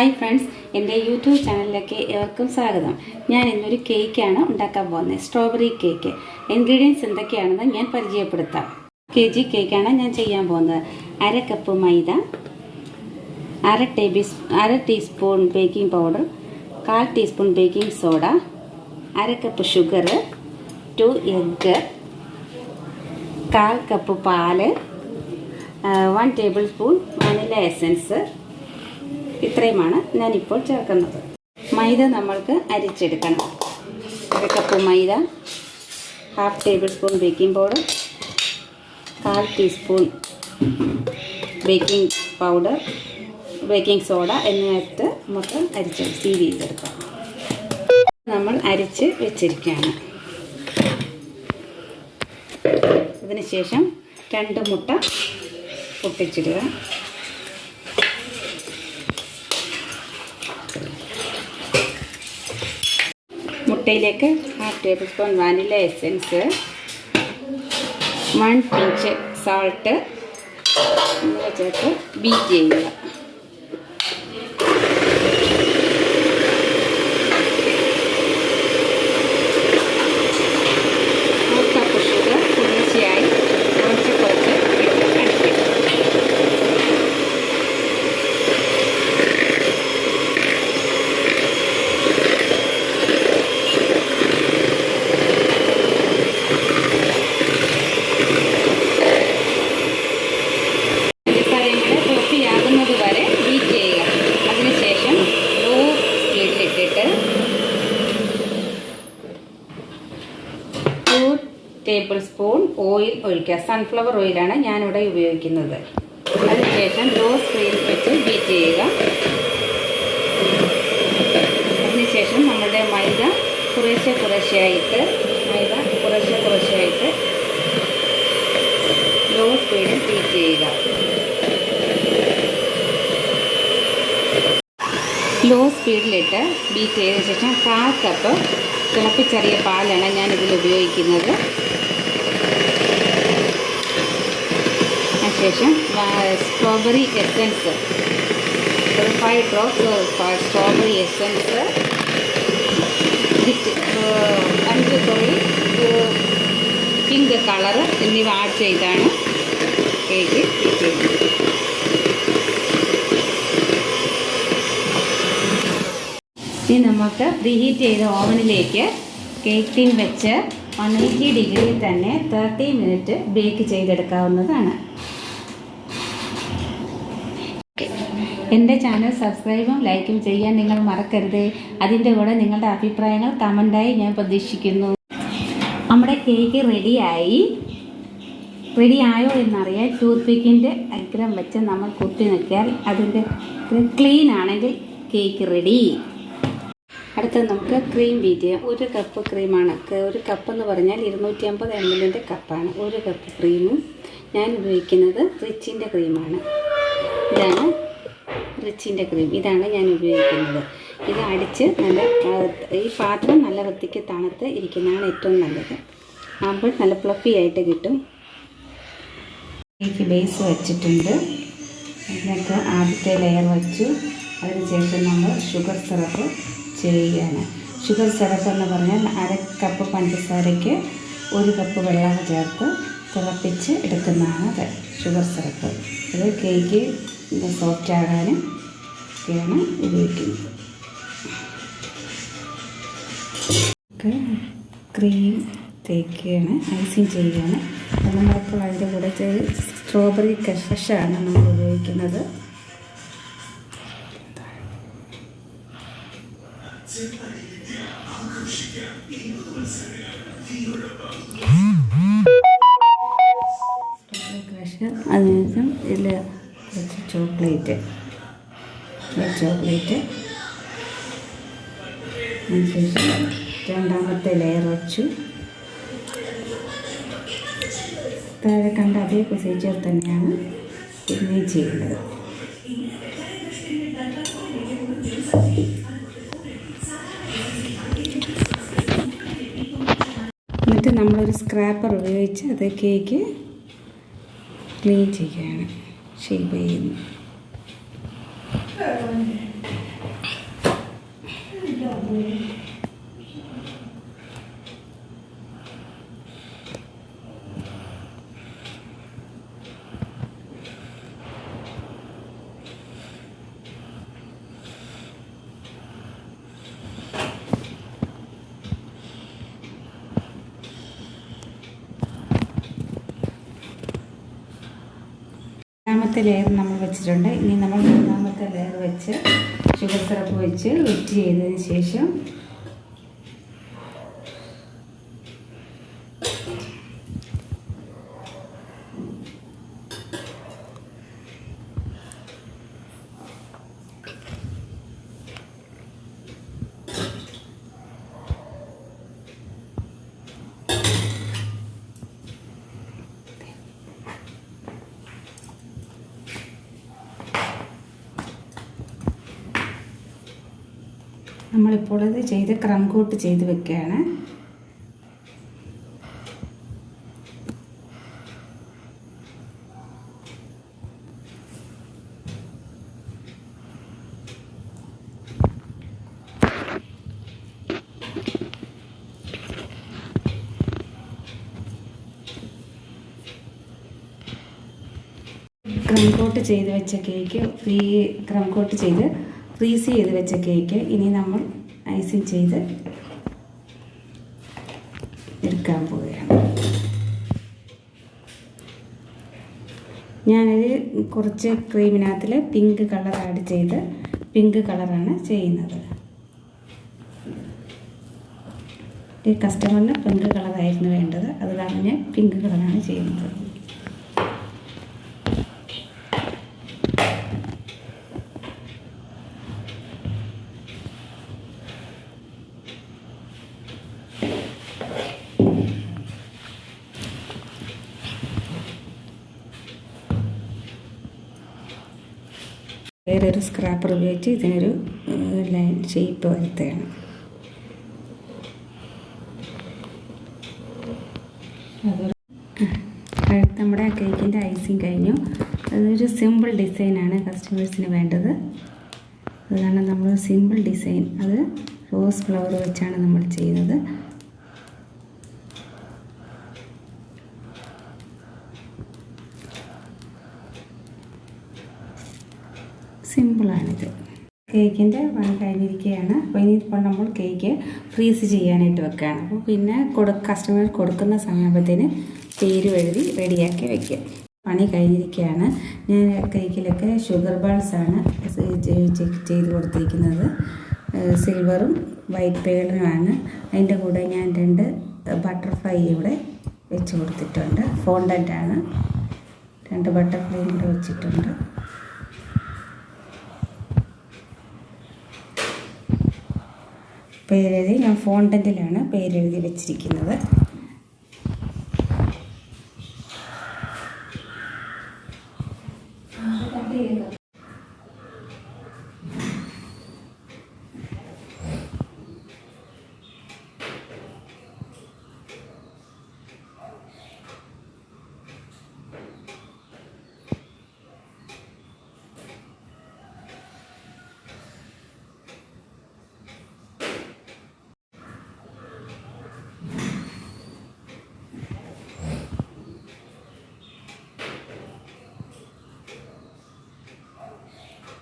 Hi friends, എൻ്റെ YouTube ചാനലിലേക്ക് ഏവർക്കും സ്വാഗതം. ഞാൻ ഇന്നൊരു കേക്കാണ് ഉണ്ടാക്കാൻ പോകുന്നത്, സ്ട്രോബെറി കേക്ക്. ഇൻഗ്രീഡിയൻസ് എന്തൊക്കെയാണെന്ന് ഞാൻ പരിചയപ്പെടുത്താം. KG കേക്കാണ് ഞാൻ ചെയ്യാൻ പോകുന്നത്. 1/2 കപ്പ് മൈദ, 1/2 teaspoon baking powder, 1/4 teaspoon baking soda, 1/2 cup sugar, 2 egg, 1/4 cup പാല്, 1 ടേബിൾ സ്പൂൺ വാനില എസൻസ്. ഇത്രയുമാണ് ഞാനിപ്പോൾ ചേർക്കുന്നത്. മൈദ നമ്മൾക്ക് അരിച്ചെടുക്കണം. 1 കപ്പ് മൈദ, 1/2 table spoon baking powder, 1/4 teaspoon baking powder, baking soda എന്നിവ മൊത്തം സീവ് ചെയ്തെടുക്കാം. നമ്മൾ അരിച്ച് വെച്ചിരിക്കുകയാണ്. അതിനുശേഷം 2 മുട്ട പൊട്ടിച്ചിടുക. മുട്ടയിലേക്ക് 1/2 table spoon vanilla essence, 1 pinch salt എന്നിവ ചേർത്ത് ബീറ്റ് ചെയ്യുക. വരെ ബീറ്റ് ചെയ്യുക. അതിനുശേഷം ലോ സ്പീഡിലിട്ടിട്ട് 2 ടേബിൾ സ്പൂൺ ഓയിൽ ഒഴിക്കുക. സൺഫ്ലവർ ഓയിലാണ് ഞാനിവിടെ ഉപയോഗിക്കുന്നത്. അതിനുശേഷം ലോ സ്പീഡിൽ വെച്ച് ബീറ്റ് ചെയ്യുക. അതിനുശേഷം നമ്മുടെ മൈദ കുറേശ്ശെയായിട്ട് ലോ സ്പീഡിൽ ബീറ്റ് ചെയ്യുക. ലോ സ്പീഡിലിട്ട് ബീറ്റ് ചെയ്തതിന് ശേഷം 1/4 കപ്പ് തിളപ്പിച്ചറിയ പാലാണ് ഞാനിതിൽ ഉപയോഗിക്കുന്നത്. അതിനുശേഷം strawberry essence, 5 drops strawberry essence, 5 തുള്ളി പിങ്ക് കളറ് എന്നിവ ആഡ് ചെയ്താണ് കേക്ക് ബീറ്റ് ചെയ്യുന്നത്. ഇനി നമുക്ക് പ്രീഹീറ്റ് ചെയ്ത ഓവനിലേക്ക് കേക്ക് ടിൻ വെച്ച് 180 ഡിഗ്രിയിൽ തന്നെ 30 മിനിറ്റ് ബേക്ക് ചെയ്തെടുക്കാവുന്നതാണ്. എൻ്റെ ചാനൽ സബ്സ്ക്രൈബും ലൈക്കും ചെയ്യാൻ നിങ്ങൾ മറക്കരുത്. അതിൻ്റെ കൂടെ നിങ്ങളുടെ അഭിപ്രായങ്ങൾ കമൻ്റായി ഞാൻ പ്രതീക്ഷിക്കുന്നു. നമ്മുടെ കേക്ക് റെഡിയായോ എന്നറിയാൻ ടൂത്ത് പിക്കിൻ്റെ അഗ്രം വെച്ച് നമ്മൾ കുത്തി നോക്കിയാൽ അതിൻ്റെ ക്ലീൻ ആണെങ്കിൽ കേക്ക് റെഡി. അടുത്ത നമുക്ക് ക്രീം ബീറ്റ് ചെയ്യാം. 1 കപ്പ് ക്രീമാണ്. 1 കപ്പ് എന്ന് പറഞ്ഞാൽ 250 ml കപ്പാണ്. 1 കപ്പ് ക്രീമും ഞാൻ ഉപയോഗിക്കുന്നത് റിച്ചിൻ്റെ ക്രീമാണ്. ഇതാണ് റിച്ചിൻ്റെ ക്രീം, ഇതാണ് ഞാൻ ഉപയോഗിക്കുന്നത്. ഇത് അടിച്ച് ഈ പാത്രം നല്ല വൃത്തിക്ക് തണുത്ത് ഇരിക്കുന്നതാണ് ഏറ്റവും നല്ലത്. ആകുമ്പോൾ നല്ല ഫ്ലഫി ആയിട്ട് കിട്ടും. കേക്ക് ബേസ് വെച്ചിട്ടുണ്ട്. ഇതിനൊക്കെ ആദ്യത്തെ ലെയർ വെച്ചു. അതിനുശേഷം നമ്മൾ ഷുഗർ സിറപ്പ് ചെയ്യുകയാണ്. ഷുഗർ സിറപ്പ് എന്ന് പറഞ്ഞാൽ 1/2 കപ്പ് പഞ്ചസാരയ്ക്ക് 1 കപ്പ് വെള്ളം ചേർത്ത് തിളപ്പിച്ച് എടുക്കുന്നതാണ് ഷുഗർ സിറപ്പ്. ഇത് കേക്ക് സോഫ്റ്റ് ആകാനും ഒക്കെയാണ് ഉപയോഗിക്കുന്നത്. ക്രീം തേക്കുകയാണ്, ഐസിങ് ചെയ്യുകയാണ്. അത് നമ്മളിപ്പോൾ അതിൻ്റെ കൂടെ സ്ട്രോബെറി ക്രഷാണ് നമ്മൾ ഉപയോഗിക്കുന്നത്. അതിനുശേഷം ഇതിൽ കുറച്ച് ചോക്ലേറ്റ് അതിനുശേഷം രണ്ടാമത്തെ ലെയർ വച്ചു. താഴെ കണ്ട അതേ പ്രൊസീജിയർ തന്നെയാണ് പിന്നെയും ചെയ്യുന്നത്. എന്നിട്ട് നമ്മളൊരു സ്ക്രാപ്പർ ഉപയോഗിച്ച് അത് കേക്ക് ക്ലീൻ ചെയ്യുകയാണ്, ഷേപ്പ് ചെയ്യുന്നു. രണ്ടാമത്തെ ലെയർ നമ്മൾ വെച്ചിട്ടുണ്ട്. ഇനി നമ്മൾ മൂന്നാമത്തെ ലെയർ വെച്ച് ഷുഗർ സിറപ്പ് വെച്ച് വെറ്റ് ചെയ്തതിന് ശേഷം നമ്മളിപ്പോൾ ഇത് ചെയ്ത് ക്രം കോട്ട് ചെയ്ത് വെക്കുകയാണ്. ക്രം കോട്ട് ചെയ്ത് വെച്ച കേക്ക് ക്രം കോട്ട് ചെയ്ത് ഫ്രീസ് ചെയ്ത് വെച്ച കേക്ക് ഇനി നമ്മൾ ഐസിങ് ചെയ്ത് എടുക്കാൻ പോവുകയാണ്. ഞാനൊരു കുറച്ച് ക്രീമിനകത്തിൽ പിങ്ക് കളർ ആഡ് ചെയ്ത് പിങ്ക് കളറാണ് ചെയ്യുന്നത്. ഈ കസ്റ്റമറിന് പിങ്ക് കളറായിരുന്നു വേണ്ടത്, അത് കാരണം ഞാൻ പിങ്ക് കളറാണ് ചെയ്യുന്നത്. വേറൊരു സ്ക്രാപ്പർ ഉപയോഗിച്ച് ഇതിനൊരു ലൈൻ ഷേപ്പ് വരുത്തുകയാണ്. നമ്മുടെ കേക്കിൻ്റെ ഐസിങ് കഴിഞ്ഞു. അതൊരു സിമ്പിൾ ഡിസൈനാണ് കസ്റ്റമേഴ്സിന് വേണ്ടത്. അതുകാരണം നമ്മൾ സിമ്പിൾ ഡിസൈൻ, അത് റോസ് ഫ്ലവർ വെച്ചാണ് നമ്മൾ ചെയ്യുന്നത്. സിമ്പിളാണിത്. കേക്കിൻ്റെ പണി കഴിഞ്ഞിരിക്കുകയാണ്. അപ്പോൾ ഇനിയിപ്പോൾ നമ്മൾ കേക്ക് ഫ്രീസ് ചെയ്യാനായിട്ട് വെക്കുകയാണ്. അപ്പോൾ പിന്നെ കസ്റ്റമർ കൊടുക്കുന്ന സമയത്തിന് പേര് എഴുതി റെഡിയാക്കി വയ്ക്കുക. പണി കഴിഞ്ഞിരിക്കുകയാണ്. ഞാൻ കേക്കിലൊക്കെ ഷുഗർ ബേൺസാണ് ചെയ്ത് കൊടുത്തിരിക്കുന്നത്. സിൽവറും വൈറ്റ് പേളുമാണ്. അതിൻ്റെ കൂടെ ഞാൻ 2 ബട്ടർഫ്ലൈ ഇവിടെ വെച്ച് കൊടുത്തിട്ടുണ്ട്. ഫോണ്ടൻ്റാണ്. 2 ബട്ടർഫ്ലൈയും കൂടെ വെച്ചിട്ടുണ്ട്. പേരെഴുതി ഞാൻ ഫോണ്ടൻറ്റിലാണ് പേരെഴുതി വെച്ചിരിക്കുന്നത്.